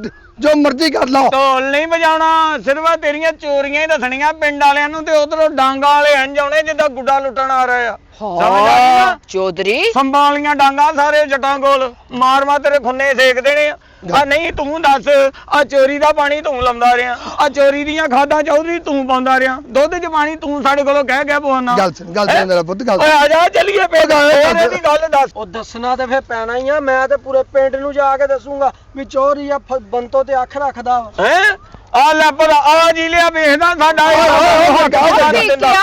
ਜੋ ਮਰਜ਼ੀ ਕਰ ਲਓ। ਢੋਲ ਨਹੀਂ ਵਜਾਉਣਾ, ਸਿਰਫ ਆਹ ਤੇਰੀਆਂ ਚੋਰੀਆਂ ਹੀ ਦੱਸਣੀਆਂ ਪਿੰਡ ਵਾਲਿਆਂ ਨੂੰ, ਤੇ ਉਧਰੋਂ ਡਾਂਗਾ ਵਾਲੇ ਇੰਜ ਆਉਣੇ ਜਿੱਦਾਂ ਗੁੱਡਾ ਲੁੱਟਣ ਆ ਰਹੇ ਆ। ਸਮਝ ਆ ਗਈ ਨਾ? ਚੌਧਰੀ ਸੰਭਾਲੀਆਂ ਡਾਂਗਾ ਸਾਰੇ ਜੱਟਾਂ ਕੋਲ, ਮਾਰ ਮਾਰ ਤੇਰੇ ਖੁੰਨੇ ਸੇਕ ਦੇਣੇ ਆ। ਆ ਨਹੀਂ ਤੂੰ ਦੱਸ, ਆ ਚੋਰੀ ਦਾ ਪਾਣੀ ਤੂੰ ਲਾਉਂਦਾ ਰਿਹਾ, ਆ ਚੋਰੀ ਦੀਆਂ ਖਾਦਾਂ ਚੌਧਰੀ ਤੂੰ ਪਾਉਂਦਾ ਰਿਹਾ, ਦੁੱਧ 'ਚ ਪਾਣੀ ਤੂੰ ਸਾਡੇ ਕੋਲੋਂ ਕਹਿ ਪਵਾਉਣਾ। ਗੱਲ ਸੁਣ ਮੇਰਾ ਪੁੱਤ, ਗੱਲ ਓਏ ਆ ਜਾ ਚੱਲੀਏ ਪਿੰਡ, ਹੋਰ ਇਹਦੀ ਗੱਲ ਦੱਸ। ਉਹ ਦੱਸਣਾ ਤੇ ਫਿਰ ਪੈਣਾ ਹੀ ਆ, ਮੈਂ ਤੇ ਪੂਰੇ ਪਿੰਡ ਨੂੰ ਜਾ ਕੇ ਦੱਸੂਗਾ ਵੀ ਚੋਰੀ ਆ ਬੰਤੋ ਤੇ ਅੱਖ ਰੱਖਦਾ ਵਾ। ਹੈ ਆ ਲੈ ਪਰ ਆ ਜੀ ਲਿਆ ਵੇਖਦਾ ਸਾਡਾ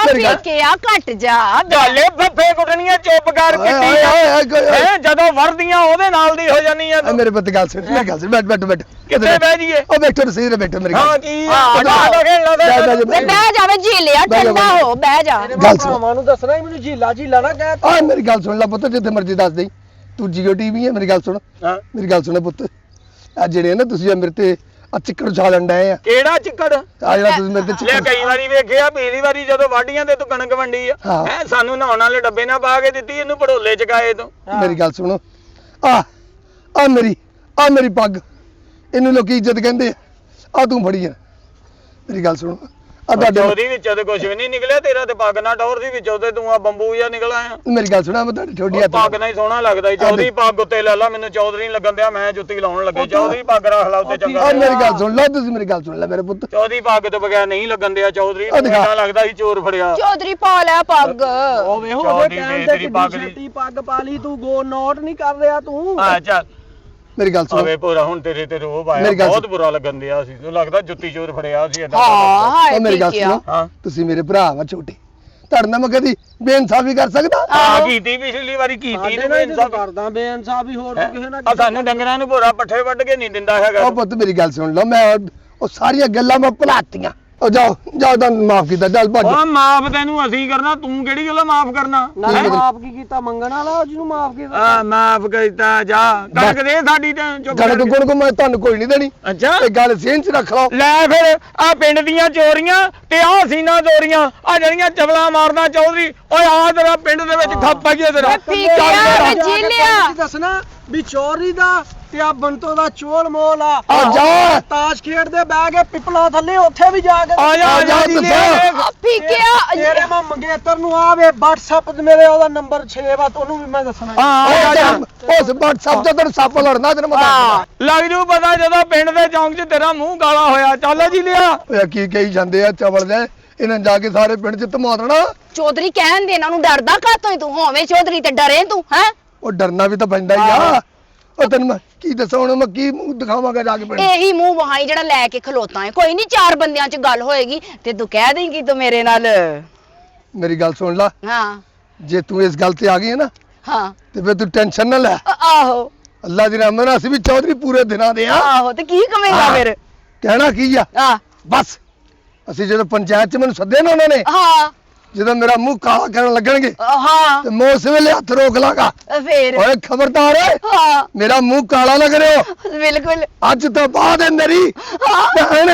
ਫੇਕਿਆ ਘਟ ਜਾ। ਗੱਲੇ ਫੱਫੇ ਕੁੱਟਣੀਆਂ, ਚੁੱਪ ਕਰ ਕਿੱਟੀ ਹੈ, ਜਦੋਂ ਵਰਦੀਆਂ ਉਹਦੇ ਨਾਲ ਦੀ ਹੋ ਜਾਨੀ ਆ ਤੂੰ। ਮੇਰੇ ਪੁੱਤ ਗੱਲ ਸੁਣ, ਮੇਰੀ ਗੱਲ ਸੁਣ, ਬੈਠ ਕਿੱਥੇ ਬਹਿ ਜੀਏ? ਉਹ ਬੈਠੋ ਤੁਸੀਂ ਤੇ ਬੈਠੋ ਮੇਰੀ ਹਾਂ ਗੱਲ। ਕੀ ਖੇਡਣਾ ਬਹਿ ਜਾਵੇ ਝੀਲਿਆ, ਠੰਡਾ ਹੋ, ਬਹਿ ਜਾ। ਗੱਲ ਸੁਣ। ਭਰਾਵਾਂ ਨੂੰ ਦੱਸਣਾ ਹੀ, ਮੈਨੂੰ ਝੀਲਾ ਨਾ ਕਹਿ। ਆ ਮੇਰੀ ਗੱਲ ਸੁਣ ਲੈ ਪੁੱਤ, ਜਿੱਥੇ ਮਰਜ਼ੀ ਦੱਸ ਦੇਈ, ਤੂੰ ਜੀਓ ਟੀਵੀ ਹੈ, ਮੇਰੀ ਗੱਲ ਸੁਣ। ਹਾਂ ਮੇਰੀ ਗੱਲ ਸੁਣ ਪੁੱਤ, ਆ ਜਿਹੜੇ ਨਾ ਤੁਸੀਂ ਮੇਰੇ ਤੇ ਆ ਚਿੱਕੜ ਉਛਾਲਣ ਡਏ ਆ ਕਿਹੜਾ ਚਿੱਕੜ ਆ ਜਿਹੜਾ ਤੁਸੀਂ ਮੇਰੇ ਤੇ ਲੈ ਚਿੱਕੜ ਕਈ ਵਾਰੀ ਵੇਖਿਆ ਪਿਛਲੀ ਵਾਰੀ ਜਦੋਂ ਵਾਢੀਆਂ ਤੇ ਤੂੰ ਕਣਕ ਵੰਡੀ ਆ ਹਾਂ। ਹੈ ਸਾਨੂੰ ਨਹਾਉਣ ਵਾਲੇ ਡੱਬੇ ਨਾਲ ਪਾ ਕੇ ਦਿੱਤੀ ਇਹਨੂੰ ਭੜੋਲੇ ਚਕਾਏ ਤੂੰ ਮੇਰੀ ਗੱਲ ਸੁਣੋ ਆ ਮੇਰੀ ਪੱਗ ਇਹਨੂੰ ਲੋਕੀ ਇੱਜ਼ਤ ਕਹਿੰਦੇ ਆ ਤੂੰ ਫੜੀ ਆ ਮੇਰੀ ਗੱਲ ਸੁਣੋ ਆ ਤੁਹਾਡੇ ਚੌਧਰੀ ਵਿੱਚੋਂ ਤੇ ਕੁਝ ਵੀ ਨਹੀਂ ਨਿਕਲਿਆ ਤੇਰਾ ਤੇ ਪੱਗ ਨਾਲ ਟੌਰ ਦੀ ਵਿੱਚੋਂ ਤੇ ਤੂੰ ਆ ਬੰਬੂ ਜਿਹਾ ਨਿਕਲ ਆਇਆ ਮੇਰੀ ਗੱਲ ਸੁਣਾ ਮੈਂ ਤੁਹਾਡੀ ਛੋਟੀ ਉਹ ਹੱਥ ਪੱਗ ਨਾਲ ਹੀ ਸੋਹਣਾ ਲੱਗਦਾ ਈ। ਚੌਧਰੀ ਪੱਗ ਉੱਤੇ ਲੈ ਲਾ ਮੈਨੂੰ ਚੌਧਰੀ ਨਹੀਂ ਲੱਗਣ ਦਿਆ ਮੈਂ ਜੁੱਤੀ ਲਾਉਣ ਲੱਗੇ ਚੌਧਰੀ ਪੱਗ ਰੱਖ ਲਾ ਉੱਤੇ ਚੰਗਾ ਆ ਮੇਰੀ ਗੱਲ ਸੁਣ ਲੈ ਤੁਸੀਂ ਮੇਰੀ ਗੱਲ ਸੁਣ ਲੈ ਮੇਰੇ ਪੁੱਤ ਚੌਧਰੀ ਪੱਗ ਤੋਂ ਬਗੈਰ ਨਹੀਂ ਲੱਗਣ ਦਿਆ ਚੌਧਰੀ ਆ ਦਿਖਾ। ਮੈਨੂੰ ਲੱਗਦਾ ਸੀ ਚੋਰ ਫੜਿਆ ਚੌਧਰੀ ਪਾ ਲੈ ਪੱਗ ਉਹ ਵੇਖੋ ਉਹਦੇ ਚੌਧਰੀ ਟਾਈਮ ਤੇ ਤੇਰੀ ਪੱਗ ਕਿੰਨੀ ਦੀ- ਛੇਤੀ ਪੱਗ ਪਾ ਲਈ ਤੂੰ ਗੋ ਨੋਟ ਨਹੀਂ ਕਰ ਰਿਹਾ ਤੂੰ ਆ ਚੱਲ ਮੇਰੀ ਗੱਲ ਸੁਣੋ ਆਵੇ ਪੂਰਾ ਹੁਣ ਤੇਰੇ ਤੇ ਰੋਬ ਆਇਆ ਮੇਰੀ ਗੱਲ ਬਹੁਤ ਬੁਰਾ ਲੱਗਣ ਦਿਆ ਸੀ ਤੂੰ ਲੱਗਦਾ ਜੁੱਤੀ ਚੋਰ ਫੜਿਆ ਸੀ ਏਦਾਂ ਹਾਂ ਹਾਏ ਉਹ ਮੇਰੀ ਗੱਲ ਠੀਕ ਆ ਸੁਣੋ ਹਾਂ ਤੁਸੀਂ ਮੇਰੇ ਭਰਾ ਵਾ ਛੋਟੇ ਤੁਹਾਡੇ ਨਾਲ ਮੈਂ ਕਦੀ ਬੇਇਨਸਾਫੀ ਕਰ ਸਕਦਾ ਆ ਕੀਤੀ ਪਿਛਲੀ ਵਾਰੀ ਕੀਤੀ ਸਾਡੇ ਤੂੰ ਨਾਲ ਹੀ ਇਨਸਾਫ ਕਰਦਾ ਬੇਇਨਸਾਫੀ ਹੋਰ ਤੂੰ ਕਿਸੇ ਨਾਲ ਆ ਸਾਨੂੰ ਡੰਗਰਾਂ ਨੂੰ ਭੋਰਾ ਪੱਠੇ ਵੱਢ ਕੇ ਨਹੀਂ ਦਿੰਦਾ ਹੈਗਾ ਉਹ ਪੁੱਤ ਮੇਰੀ ਗੱਲ ਸੁਣ ਲਓ ਮੈਂ ਉਹ ਸਾਰੀਆਂ ਗੱਲਾਂ ਮੈਂ ਭੁਲਾਤੀਆਂ ਉਹ ਜਾਓ ਤਾਂ ਮਾਫ ਕੀਤਾ ਚੱਲ ਭੱਜ ਉਹ ਮਾਫ ਤੈਨੂੰ ਅਸੀਂ ਕਰਨਾ ਤੂੰ ਕਿਹੜੀ ਗੱਲੋਂ ਮਾਫ ਕਰਨਾ ਨਾਲੇ ਮਾਫ ਕੀ ਕੀਤਾ ਮੰਗਣ ਵਾਲਾ ਉਹ ਜਿਹਨੂੰ ਮਾਫ ਕੀਤਾ ਆ ਮਾਫ ਕੀਤਾ ਜਾ ਕਣਕ ਦੇ ਸਾਡੀ ਤੇ ਚੁੱਪ ਗੜ ਕਰਕੇ। ਗੁਣ ਕੋ ਮੈਂ ਤੁਹਾਨੂੰ ਕੋਈ ਨਹੀਂ ਦੇਣੀ ਅੱਛਾ ਇਹ ਗੱਲ ਸੇਨ ਚ ਰੱਖ ਲਓ ਲੈ ਫਿਰ ਆ ਪਿੰਡ ਦੀਆਂ ਚੋਰੀਆਂ ਤੇ ਆ ਸੀਨਾ ਚੋਰੀਆਂ ਆ ਜਿਹੜੀਆਂ ਚਵਲਾ ਮਾਰਦਾ ਚੌਧਰੀ ਓਏ ਆ ਤੇਰਾ ਪਿੰਡ ਦੇ ਵਿੱਚ ਖੱਪ ਆਈਏ ਤੇਰਾ ਪੀਕਿਆ ਮੈਂ ਜੀ ਲਿਆ ਦੱਸਣਾ ਵੀ ਚੋਰੀ ਦਾ ਤੇ ਆ ਬੰਤੋ ਦਾ ਚੋਲ ਮੋਲ ਆ ਆ ਜਾ ਤਾਸ਼ ਖੇਡਦੇ ਬਹਿ ਕੇ ਪਿਪਲਾ ਥੱਲੇ ਉੱਥੇ ਵੀ ਜਾ ਕੇ ਆ ਜਾ ਆ ਜਾ ਜੀ ਲੈ ਪੀਕਿਆ ਤੇਰੇ ਮੈਂ ਮੰਗੇਤਰ ਨੂੰ ਆਵੇ WhatsApp ਤੇ ਮੇਰੇ ਉਹਦਾ ਨੰਬਰ 6 ਵਾ ਉਹਨੂੰ ਵੀ ਮੈਂ ਦੱਸਣਾ ਆ ਜਾ ਉਸ WhatsApp ਤੇ ਤੈਨੂੰ ਸੱਪ ਲੜਨਾ ਤੈਨੂੰ ਮੈਂ ਦੱਸਦਾ ਲੱਗ ਜੂ ਪਤਾ ਜਦੋਂ ਪਿੰਡ ਦੇ ਚੌਂਕ 'ਚ ਤੇਰਾ ਮੂੰਹ ਕਾਲਾ ਹੋਇਆ ਚੱਲ ਜੀ ਲਿਆ ਓਏ ਕੀ ਕਹੀ ਜਾਂਦੇ ਆ ਚਵਲ ਦੇ ਇਹਨਾਂ ਜਾ ਕੇ ਸਾਰੇ ਪਿੰਡ ਚ ਧਮਾ ਦੇਣਾ ਚੌਧਰੀ ਕਹਿਣ ਦੇ ਇਹਨਾਂ ਨੂੰ ਡਰਦਾ ਕਾਤੋਂ ਤੂੰ ਹੋਵੇਂ ਚੌਧਰੀ ਤੇ ਡਰੇ ਤੂੰ ਹੈ ਉਹ ਡਰਨਾ ਵੀ ਤਾਂ ਪੈਂਦਾ ਹੀ ਆ ਉਹ ਤੈਨੂੰ ਮੈਂ ਕੀ ਦੱਸਾਂ ਹੁਣ ਮੈਂ ਕੀ ਮੂੰਹ ਦਿਖਾਵਾਂਗਾ ਜਾ ਕੇ ਪਿੰਡ ਇਹੀ ਮੂੰਹ ਵਹਾਈ ਜਿਹੜਾ ਲੈ ਕੇ ਖਲੋਤਾ ਹੈ ਕੋਈ ਨਹੀਂ ਚਾਰ ਬੰਦਿਆਂ 'ਚ ਗੱਲ ਹੋਏਗੀ ਤੇ ਤੂੰ ਕਹਿ ਦੇਂਗੀ ਤੂੰ ਮੇਰੇ ਨਾਲ ਮੇਰੀ ਗੱਲ ਸੁਣ ਲੈ ਹਾਂ ਜੇ ਤੂੰ ਇਸ ਗੱਲ ਤੇ ਆ ਗਈ ਹੈ ਨਾ ਹਾਂ ਤੇ ਫਿਰ ਤੂੰ ਟੈਨਸ਼ਨ ਨਾ ਲੈ ਆਹੋ ਅੱਲਾ ਦੀ ਰਹਿਮਤ ਨਾਲ ਅਸੀਂ ਵੀ ਚੌਧਰੀ ਪੂਰੇ ਦਿਨਾਂ ਦੇ ਆ ਆਹੋ ਤੇ ਕੀ ਕਵੇਂਗਾ ਹਾਂ। ਫਿਰ ਕਹਿਣਾ ਕੀ ਆ ਆ ਬਸ ਅਸੀਂ ਜਦੋਂ ਪੰਚਾਇਤ ਚ ਮੈਨੂੰ ਸੱਦੇ ਨਾ ਉਹਨਾਂ ਨੇ ਹਾਂ ਜਦੋਂ ਮੇਰਾ ਮੂੰਹ ਕਾਲਾ ਕਰਨ ਲੱਗਣਗੇ ਹਾਂ ਤੇ ਮੈਂ ਉਸ ਵੇਲੇ ਹੱਥ ਰੋਕ ਲਾਂਗਾ ਫੇਰ ਓਏ ਖਬਰਦਾਰ ਓਏ ਹਾਂ ਮੇਰਾ ਮੂੰਹ ਕਾਲਾ ਨਾ ਕਰਿਓ ਬਿਲਕੁਲ ਅੱਜ ਤੋਂ ਬਾਅਦ ਇਹ ਮੇਰੀ ਭੈਣ